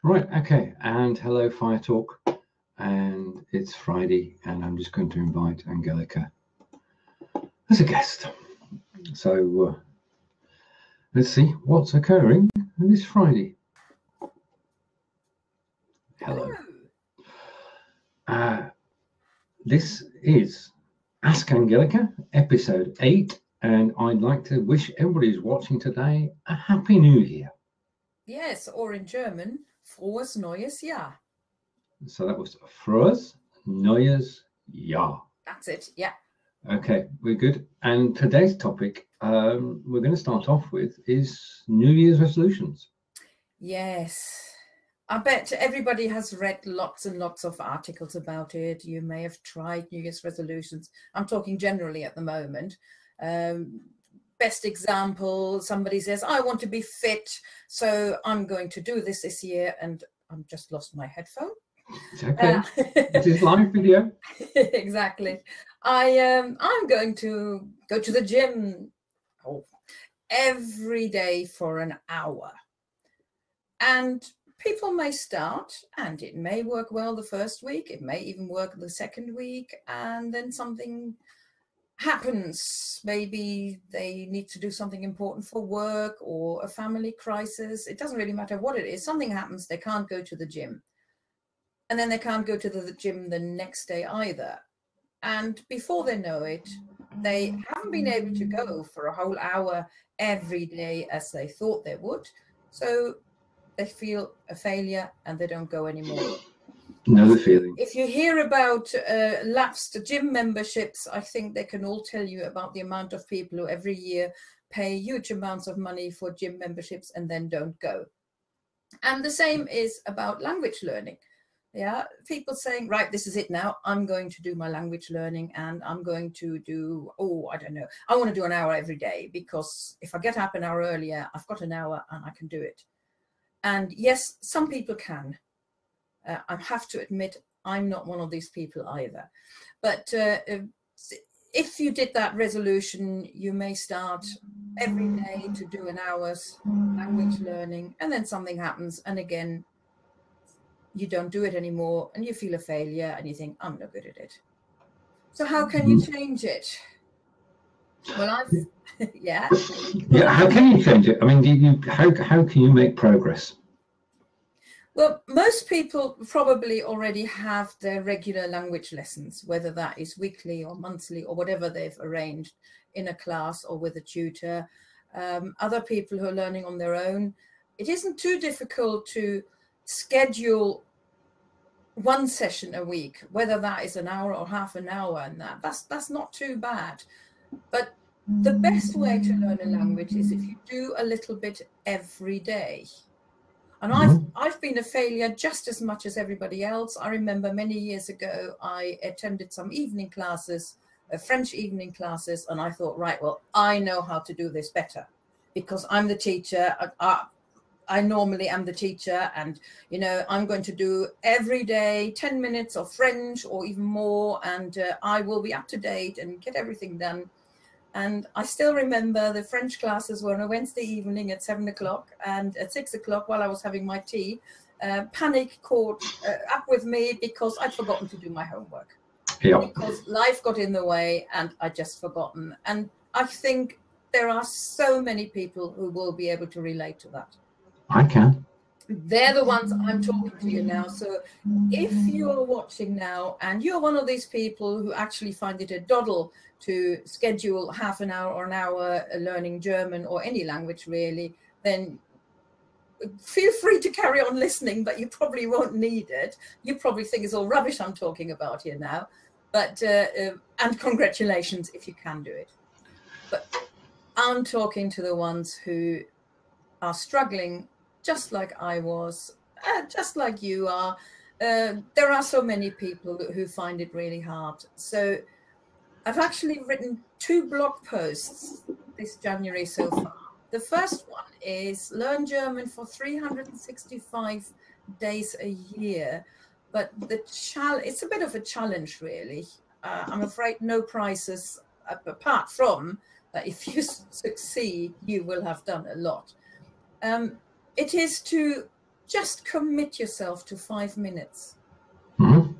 Right, okay, and hello Fire Talk, and it's Friday, and I'm just going to invite Angelica as a guest. So let's see what's occurring this Friday. Hello. This is Ask Angelica, episode 8, and I'd like to wish everybody who's watching today a Happy New Year. Yes, or in German, Frohes Neues Jahr. So that was Frohes Neues Jahr. That's it, yeah. Okay, we're good. And today's topic we're going to start off with is New Year's resolutions. Yes. I bet everybody has read lots and lots of articles about it. You may have tried New Year's resolutions. I'm talking generally at the moment. Best example, somebody says, I want to be fit, so I'm going to do this year, and I've just lost my headphone. It's okay. It is live video. Exactly. I'm going to go to the gym every day for an hour. And people may start, and it may work well the first week, it may even work the second week, and then something happens. Maybe they need to do something important for work or a family crisis. It doesn't really matter what it is. Something happens, they can't go to the gym. And then they can't go to the gym the next day either. And before they know it, they haven't been able to go for a whole hour every day as they thought they would. So they feel a failure and they don't go anymore. Know the feeling. If you hear about lapsed gym memberships, I think they can all tell you about the amount of people who every year pay huge amounts of money for gym memberships and then don't go. And the same is about language learning. Yeah, people saying, right, this is it now. I'm going to do my language learning, and I'm going to do, I don't know. I want to do an hour every day, because if I get up an hour earlier, I've got an hour and I can do it. And yes, some people can. I have to admit, I'm not one of these people either. But if you did that resolution, you may start every day to do an hour's language learning, and then something happens, and again, you don't do it anymore, and you feel a failure, and you think, I'm not good at it. So how can you change it? Well, yeah. Yeah, how can you change it? I mean, how can you make progress? Well, most people probably already have their regular language lessons, whether that is weekly or monthly or whatever they've arranged in a class or with a tutor. Other people who are learning on their own, it isn't too difficult to schedule one session a week, whether that is an hour or half an hour, and that's not too bad. But the best way to learn a language is if you do a little bit every day. And I've been a failure just as much as everybody else. I remember many years ago, I attended some evening classes, French evening classes, and I thought, right, well, I know how to do this better because I'm the teacher. I normally am the teacher, and, you know, I'm going to do every day 10 minutes of French or even more, and I will be up to date and get everything done. And I still remember the French classes were on a Wednesday evening at 7 o'clock, and at 6 o'clock, while I was having my tea, panic caught up with me because I'd forgotten to do my homework. Yeah. Because life got in the way and I'd just forgotten. And I think there are so many people who will be able to relate to that. I can. They're the ones I'm talking to you now. So if you're watching now and you're one of these people who actually find it a doddle to schedule half an hour or an hour learning German or any language really, then feel free to carry on listening, but you probably won't need it. You probably think it's all rubbish I'm talking about here now. But and congratulations if you can do it. But I'm talking to the ones who are struggling just like I was, just like you are. There are so many people who find it really hard. So I've actually written 2 blog posts this January so far. The first one is Learn German for 365 days a year. But it's a bit of a challenge, really. I'm afraid no prizes, apart from that if you succeed, you will have done a lot. It is to just commit yourself to 5 minutes. Mm-hmm.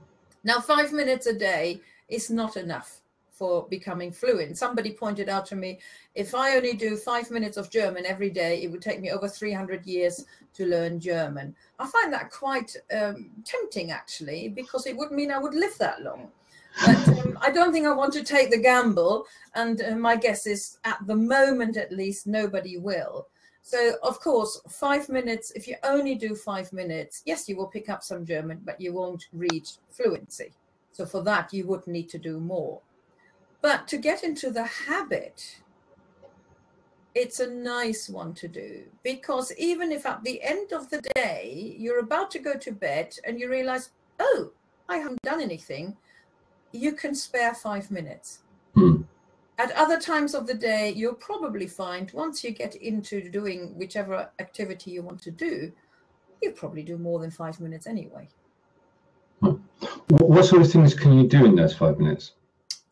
Now, 5 minutes a day is not enough for becoming fluent. Somebody pointed out to me, if I only do 5 minutes of German every day, it would take me over 300 years to learn German. I find that quite tempting, actually, because it would mean I would live that long. But I don't think I want to take the gamble. And my guess is, at the moment at least, nobody will. So, of course, 5 minutes, if you only do 5 minutes, yes, you will pick up some German, but you won't reach fluency. So for that, you would need to do more. But to get into the habit, it's a nice one to do, because even if at the end of the day, you're about to go to bed and you realize, oh, I haven't done anything, you can spare 5 minutes. At other times of the day, you'll probably find once you get into doing whichever activity you want to do, you probably do more than 5 minutes anyway. What sort of things can you do in those 5 minutes?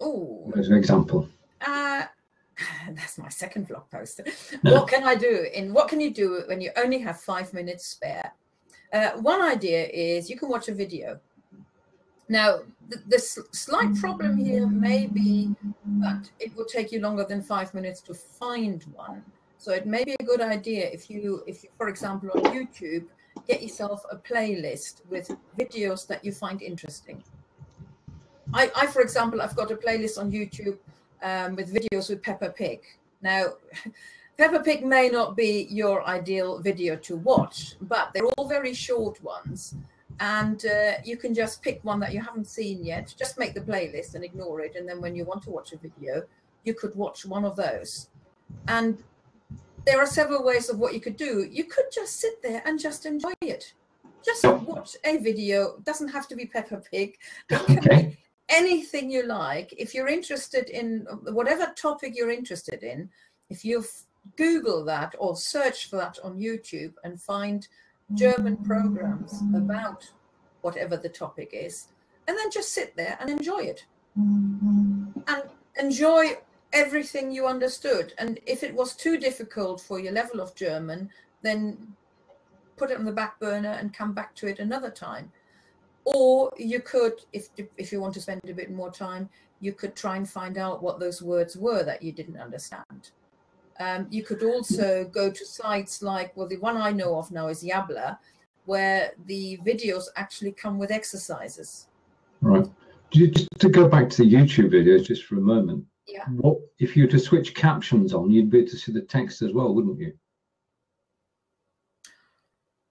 Oh, as an example. That's my second blog post. What can I do? What can you do when you only have 5 minutes spare? One idea is you can watch a video. Now, the slight problem here may be that it will take you longer than 5 minutes to find one. So it may be a good idea if you, for example, on YouTube, get yourself a playlist with videos that you find interesting. I for example, I've got a playlist on YouTube with videos with Peppa Pig. Now, Peppa Pig may not be your ideal video to watch, but they're all very short ones. And you can just pick one that you haven't seen yet, just make the playlist and ignore it. And then when you want to watch a video, you could watch one of those. And there are several ways of what you could do. You could just sit there and just enjoy it. Just watch a video. It doesn't have to be Peppa Pig. It can be anything you like. If you're interested in whatever topic you're interested in, if you Google that or search for that on YouTube and find German programs about whatever the topic is, and then just sit there and enjoy it. And enjoy everything you understood. And if it was too difficult for your level of German, then put it on the back burner and come back to it another time. Or you could, if you want to spend a bit more time, you could try and find out what those words were that you didn't understand. You could also go to sites like, well, the one I know of now is Yabla, where the videos actually come with exercises. Right. Just to go back to the YouTube videos just for a moment. Yeah. What if you were to switch captions on, you'd be able to see the text as well, wouldn't you?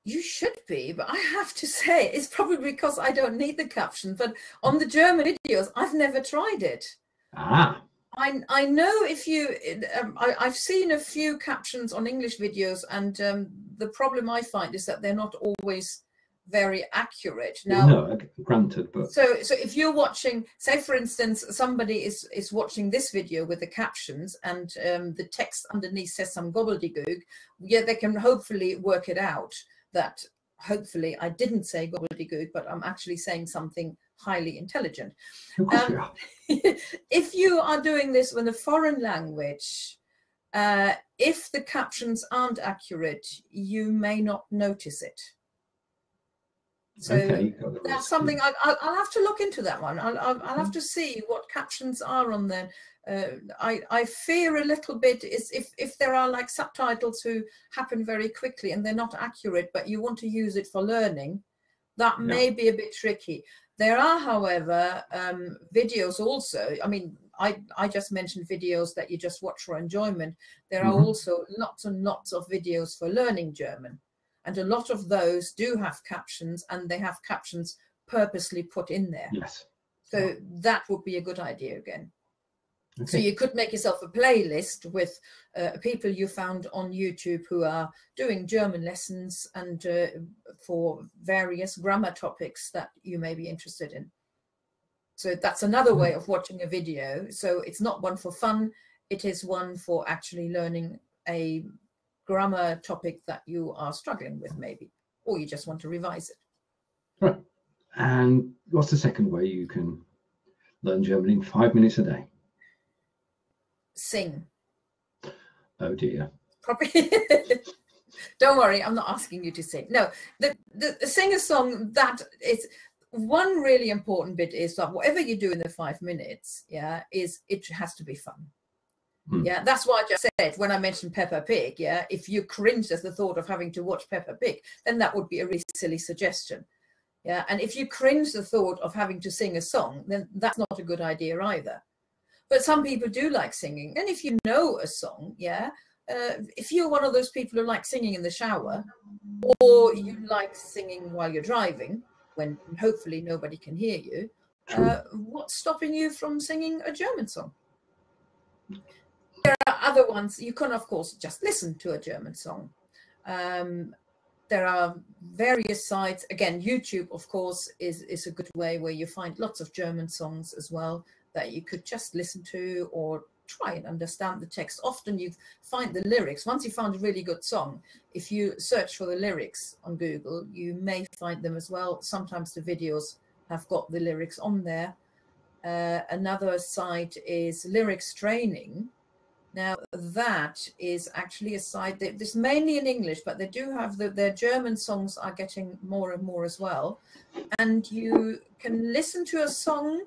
You should be, but I have to say it's probably because I don't need the caption. But on the German videos, I've never tried it. Ah. I know if you, I've seen a few captions on English videos, and the problem I find is that they're not always very accurate. Now, no, granted, but so if you're watching, say for instance, somebody is watching this video with the captions, and the text underneath says some gobbledygook, yeah, they can hopefully work it out that hopefully I didn't say gobbledygook, but I'm actually saying something highly intelligent. If you are doing this with a foreign language, if the captions aren't accurate, you may not notice it. So that's something I'll have to look into that one. I'll have to see what captions are on there. I fear a little bit is if there are like subtitles who happen very quickly and they're not accurate, but you want to use it for learning, that may be a bit tricky. There are, however, videos also. I mean, I just mentioned videos that you just watch for enjoyment. There are also lots and lots of videos for learning German. And a lot of those do have captions, and they have captions purposely put in there. Yes. So that would be a good idea again. Okay. So you could make yourself a playlist with people you found on YouTube who are doing German lessons and for various grammar topics that you may be interested in. So that's another way of watching a video. So it's not one for fun. It is one for actually learning a grammar topic that you are struggling with maybe, or you just want to revise it. Right. And what's the second way you can learn German in 5 minutes a day? Sing. Oh dear. Probably. Don't worry, I'm not asking you to sing. No, the sing a song, that is one really important bit, is that whatever you do in the 5 minutes, yeah, is it has to be fun. Yeah, that's why I just said when I mentioned Peppa Pig, yeah, if you cringe at the thought of having to watch Peppa Pig, then that would be a really silly suggestion. Yeah, and if you cringe the thought of having to sing a song, then that's not a good idea either. But some people do like singing, and if you know a song, yeah, if you're one of those people who like singing in the shower, or you like singing while you're driving, when hopefully nobody can hear you, what's stopping you from singing a German song? There are other ones. You can, of course, just listen to a German song. There are various sites. Again, YouTube, of course, is a good way where you find lots of German songs as well that you could just listen to or try and understand the text. Often you find the lyrics. Once you found a really good song, if you search for the lyrics on Google, you may find them as well. Sometimes the videos have got the lyrics on there. Another site is Lyrics Training. Now, that is actually a site that is mainly in English, but they do have their German songs are getting more and more as well. And you can listen to a song,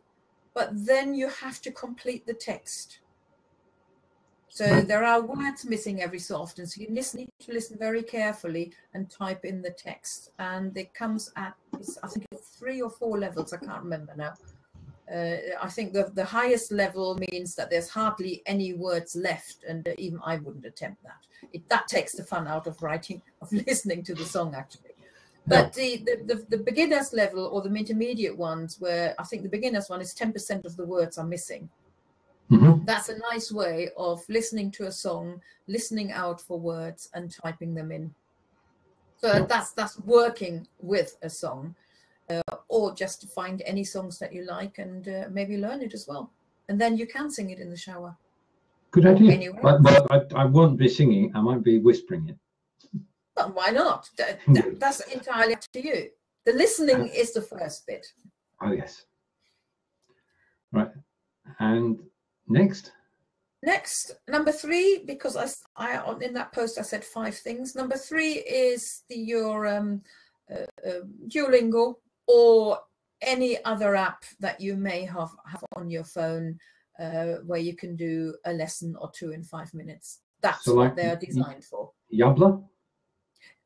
but then you have to complete the text. So there are words missing every so often. So you need to listen very carefully and type in the text. And it comes at, I think, 3 or 4 levels. I can't remember now. I think the highest level means that there's hardly any words left, and even I wouldn't attempt that. That takes the fun out of listening to the song, actually. But the beginner's level or the intermediate ones, where I think the beginner's one is 10% of the words are missing. Mm-hmm. That's a nice way of listening to a song, listening out for words and typing them in. So that's working with a song. Or just to find any songs that you like and maybe learn it as well. And then you can sing it in the shower. Good idea. Anyway. But I won't be singing. I might be whispering it. Well, why not? That's entirely up to you. The listening is the first bit. Oh, yes. Right. And next? Next, number 3, because I in that post I said 5 things. Number 3 is your Duolingo, or any other app that you may have on your phone where you can do a lesson or 2 in 5 minutes. That's what they're designed for. Yabla?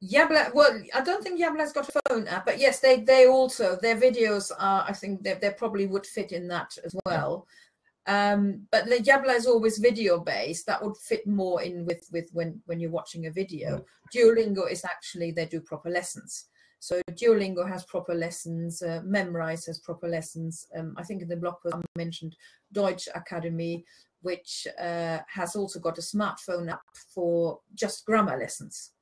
Yabla, well, I don't think Yabla's got a phone app, but yes, they also, their videos are, I think they probably would fit in that as well. But the Yabla is always video based. That would fit more in with when you're watching a video. Duolingo is actually, they do proper lessons. So Duolingo has proper lessons, Memrise has proper lessons. I think in the blog post I mentioned Deutsch Academy, which has also got a smartphone app for just grammar lessons.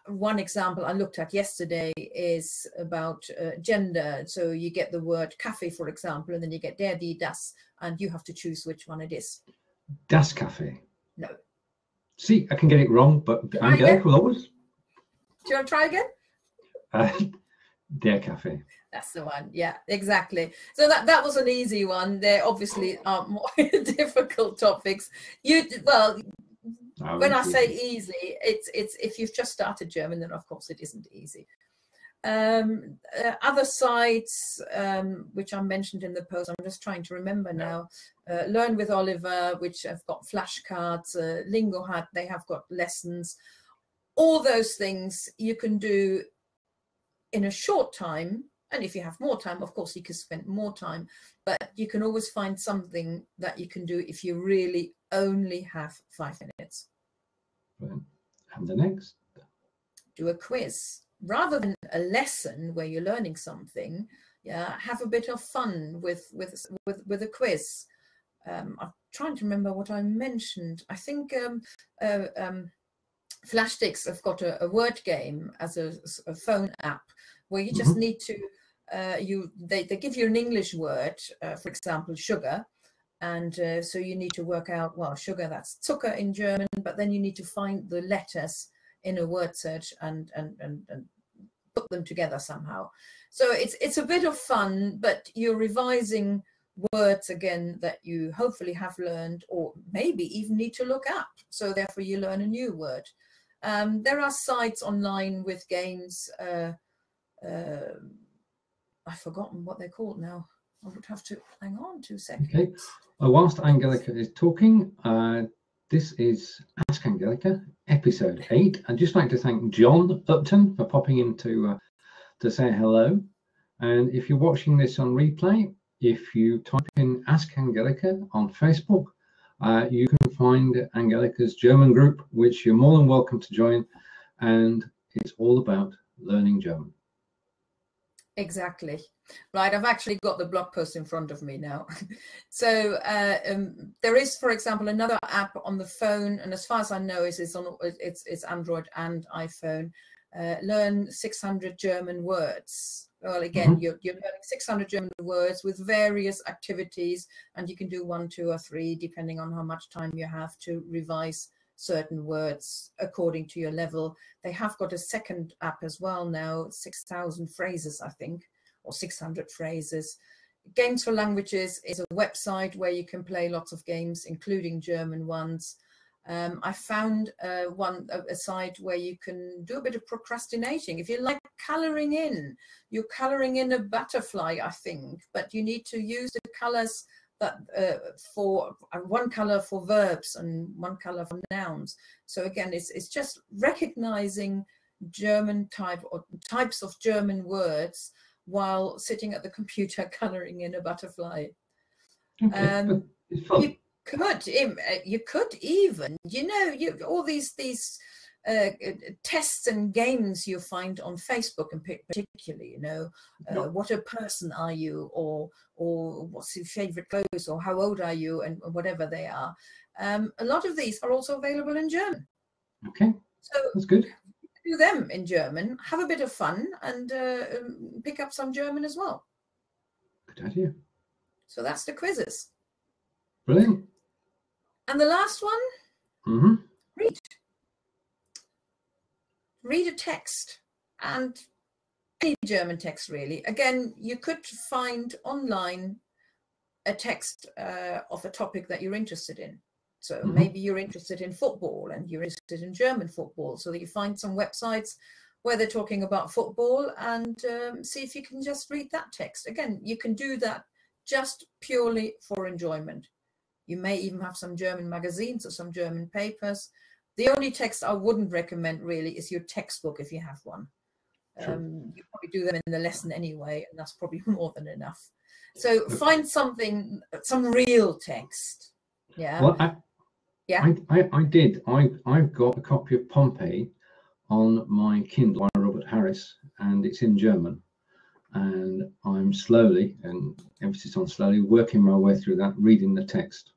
One example I looked at yesterday is about gender. So you get the word Kaffee, for example, and then you get der, die, das, and you have to choose which one it is. Das Kaffee? No. See, I can get it wrong, but Angelica will always. Do you want to try again? Der Kaffee. That's the one. Yeah, exactly. So that was an easy one. There obviously are more difficult topics. When I say easy, it's if you've just started German, then of course it isn't easy. Other sites which I mentioned in the post, I'm just trying to remember now. Learn with Oliver, which have got flashcards. Lingohat, they have got lessons. All those things you can do in a short time, and if you have more time, of course you can spend more time, but you can always find something that you can do if you really only have 5 minutes. And the next? Do a quiz. Rather than a lesson where you're learning something, have a bit of fun with a quiz. I'm trying to remember what I mentioned. I think Flashsticks have got a word game as a phone app where you just need to, they give you an English word, for example, sugar. And so you need to work out, well, sugar, that's Zucker in German, but then you need to find the letters in a word search and put them together somehow. So it's a bit of fun, but you're revising words again that you hopefully have learned or maybe even need to look up. So therefore you learn a new word. There are sites online with games. I've forgotten what they're called now. I would have to hang on 2 seconds. Okay. Whilst Angelica is talking, this is Ask Angelica, episode 8. I'd just like to thank John Upton for popping in to say hello. And if you're watching this on replay, if you type in Ask Angelica on Facebook, you can find Angelica's German group, which you're more than welcome to join. And it's all about learning German. Exactly. Right, I've actually got the blog post in front of me now. So there is, for example, another app on the phone, and as far as I know, it's Android and iPhone. Learn 600 German words. Well, again, you're learning 600 German words with various activities, and you can do 1, 2, or 3, depending on how much time you have to revise certain words according to your level. They have got a second app as well now, 6,000 phrases, I think, or 600 phrases. Games for Languages is a website where you can play lots of games, including German ones. I found a site where you can do a bit of procrastinating. If you like coloring in, you're coloring in a butterfly, I think, but you need to use the colors that for one color for verbs and one color for nouns. So again, it's just recognizing German types of German words while sitting at the computer coloring in a butterfly. Okay, it's fun. You could even, all these tests and games you find on Facebook, and particularly, what a person are you, or what's your favorite clothes, or how old are you, and whatever they are. A lot of these are also available in German. Okay, so that's good. Do them in German, have a bit of fun, and pick up some German as well. Good idea. So that's the quizzes. Brilliant. And the last one, read a text, and any German text really. Again, you could find online a text of a topic that you're interested in. So maybe you're interested in football and you're interested in German football. So that you find some websites where they're talking about football, and see if you can just read that text. Again, you can do that just purely for enjoyment. You may even have some German magazines or some German papers. The only text I wouldn't recommend really is your textbook, if you have one. You probably do them in the lesson anyway, and that's probably more than enough. So find something, some real text. Yeah. Well, I did. I've got a copy of Pompeii on my Kindle by Robert Harris, and it's in German. And I'm slowly, and emphasis on slowly, working my way through that, reading the text.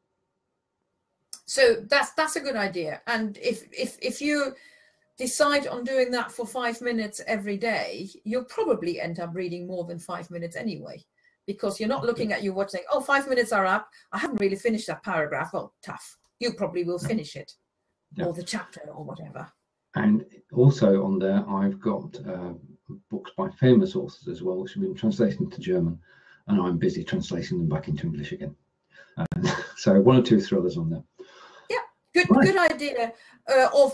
So that's a good idea. And if you decide on doing that for 5 minutes every day, you'll probably end up reading more than 5 minutes anyway, because you're not looking at your watch saying, oh, 5 minutes are up, I haven't really finished that paragraph. Well, tough. You probably will finish it, or the chapter, or whatever. And also on there, I've got books by famous authors as well, which have been translated into German, and I'm busy translating them back into English again. So 1 or 2 thrillers on there. Good idea. Or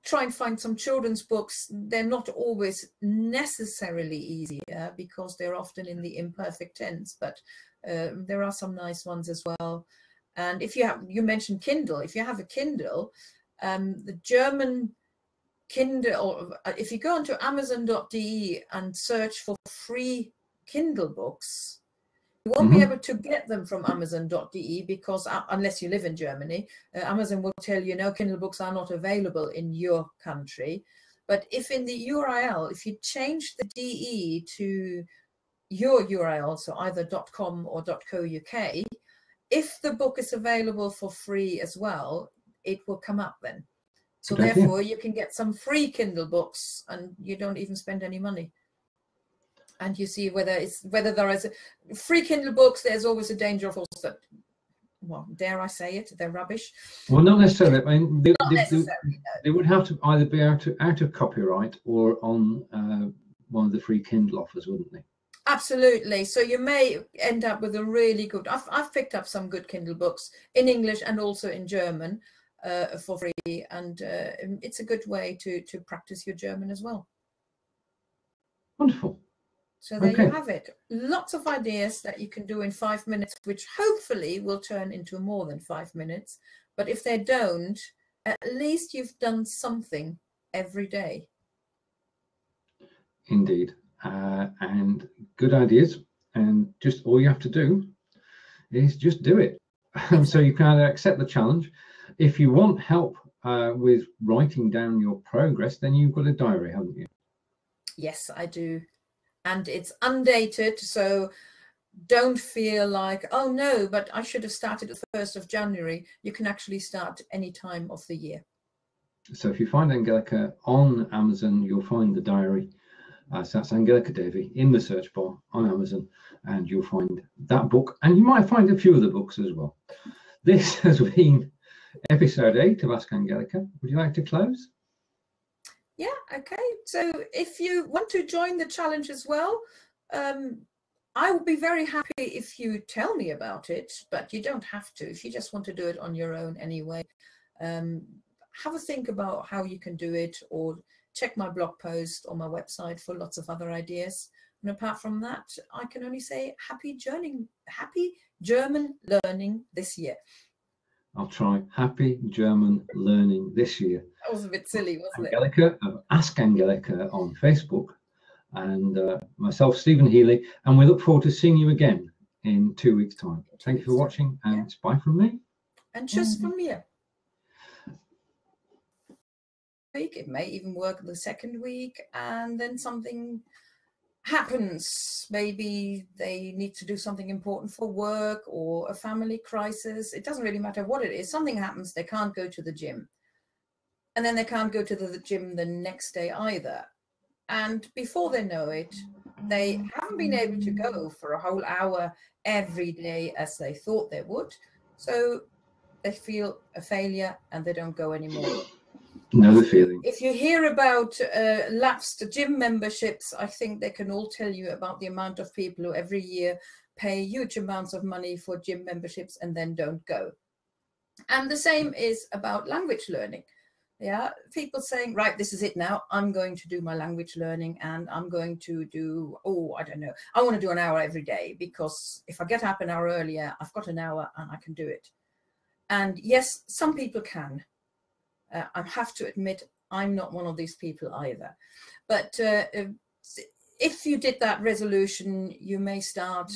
try and find some children's books. They're not always necessarily easier because they're often in the imperfect tense, but there are some nice ones as well. And if you mentioned Kindle, if you have a Kindle, the German Kindle, or if you go onto Amazon.de and search for free Kindle books, you won't be able to get them from Amazon.de because unless you live in Germany, Amazon will tell you no, Kindle books are not available in your country. But if in the URL, if you change the DE to your URL, so either .com or .co.uk, if the book is available for free as well, it will come up then. So therefore, you can get some free Kindle books and you don't even spend any money. And you see whether there is a free Kindle books, there's always a danger of also that, well, dare I say it, they're rubbish. Well, not necessarily. I mean, they no. would have to either be out of copyright or on one of the free Kindle offers, wouldn't they? Absolutely. So you may end up with a really good. I've picked up some good Kindle books in English and also in German. for free, and it's a good way to practice your German as well. Wonderful. So there you have it. Lots of ideas that you can do in 5 minutes, which hopefully will turn into more than 5 minutes. But if they don't, at least you've done something every day. Indeed. And good ideas. And just all you have to do is just do it. So you can either accept the challenge. If you want help with writing down your progress, then you've got a diary, haven't you? Yes, I do. And it's undated, so don't feel like, oh no, but I should have started the 1st of January. You can actually start any time of the year. So if you find Angelica on Amazon, you'll find the diary. So that's Angelica Davey in the search bar on Amazon, and you'll find that book, and you might find a few other books as well. This has been episode 8 of Ask Angelica. Would you like to close? Yeah, okay. So if you want to join the challenge as well, I will be very happy if you tell me about it, but you don't have to. If you just want to do it on your own anyway, have a think about how you can do it, or check my blog post on my website for lots of other ideas. And apart from that, I can only say happy German learning this year. I'll try. Happy German learning this year. That was a bit silly, wasn't it? Angelica of Ask Angelica on Facebook, and myself, Stephen Healy, and we look forward to seeing you again in 2 weeks' time. Thank you for watching, and it's bye from me. And just from me. It may even work the second week, and then something happens. Maybe they need to do something important for work or a family crisis. It doesn't really matter what it is. Something happens, they can't go to the gym. And then they can't go to the gym the next day either. And before they know it, they haven't been able to go for a whole hour every day as they thought they would. So they feel a failure and they don't go anymore. Know the feeling. If you hear about lapsed gym memberships, I think they can all tell you about the amount of people who every year pay huge amounts of money for gym memberships and then don't go. And the same is about language learning. Yeah, people saying, right, this is it now. I'm going to do my language learning, and I'm going to do, I don't know. I want to do an hour every day, because if I get up an hour earlier, I've got an hour and I can do it. And yes, some people can. I have to admit, I'm not one of these people either. But if you did that resolution, you may start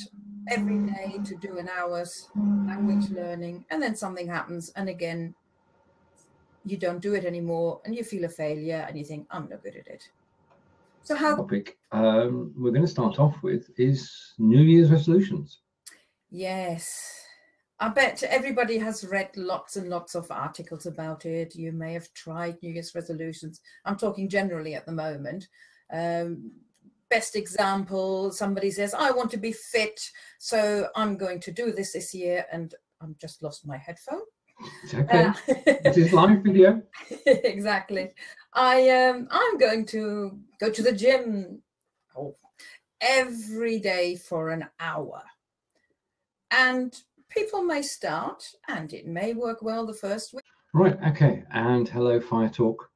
every day to do an hour's language learning, and then something happens, and again, you don't do it anymore, and you feel a failure, and you think, I'm not good at it. So how topic we're going to start off with is New Year's resolutions. Yes. I bet everybody has read lots and lots of articles about it. You may have tried New Year's resolutions. I'm talking generally at the moment. Best example, somebody says, I want to be fit, so I'm going to do this year, and I'm just lost my headphone. It's okay. It is live video. Exactly. I'm going to go to the gym every day for an hour. And people may start, and it may work well the first week. Right, okay. And hello, Fire Talk.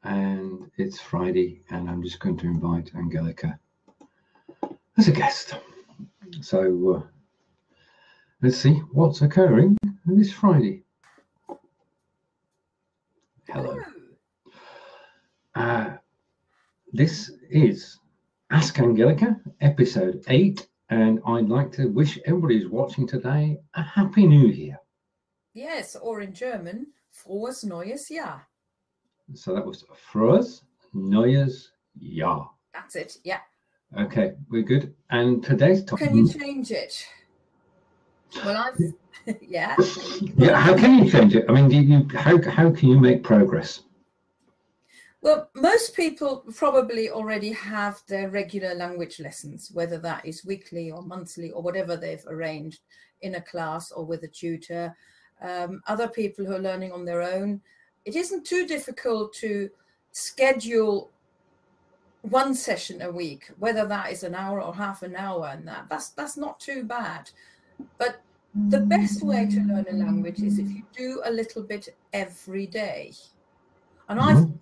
And it's Friday, and I'm just going to invite Angelica as a guest. So let's see what's occurring this Friday. Hello. This is Ask Angelica, episode 8. And I'd like to wish everybody who's watching today a Happy New Year. Yes, or in German, Frohes Neues Jahr. So that was Frohes Neues Jahr. That's it, yeah. Okay, we're good. And today's topic... Can you change it? Well, yeah. Yeah, how can you change it? I mean, how can you make progress? Well, most people probably already have their regular language lessons, whether that is weekly or monthly or whatever they've arranged in a class or with a tutor. Other people who are learning on their own, it isn't too difficult to schedule one session a week, whether that is an hour or half an hour, and that's not too bad. But the best way to learn a language is if you do a little bit every day. And I've been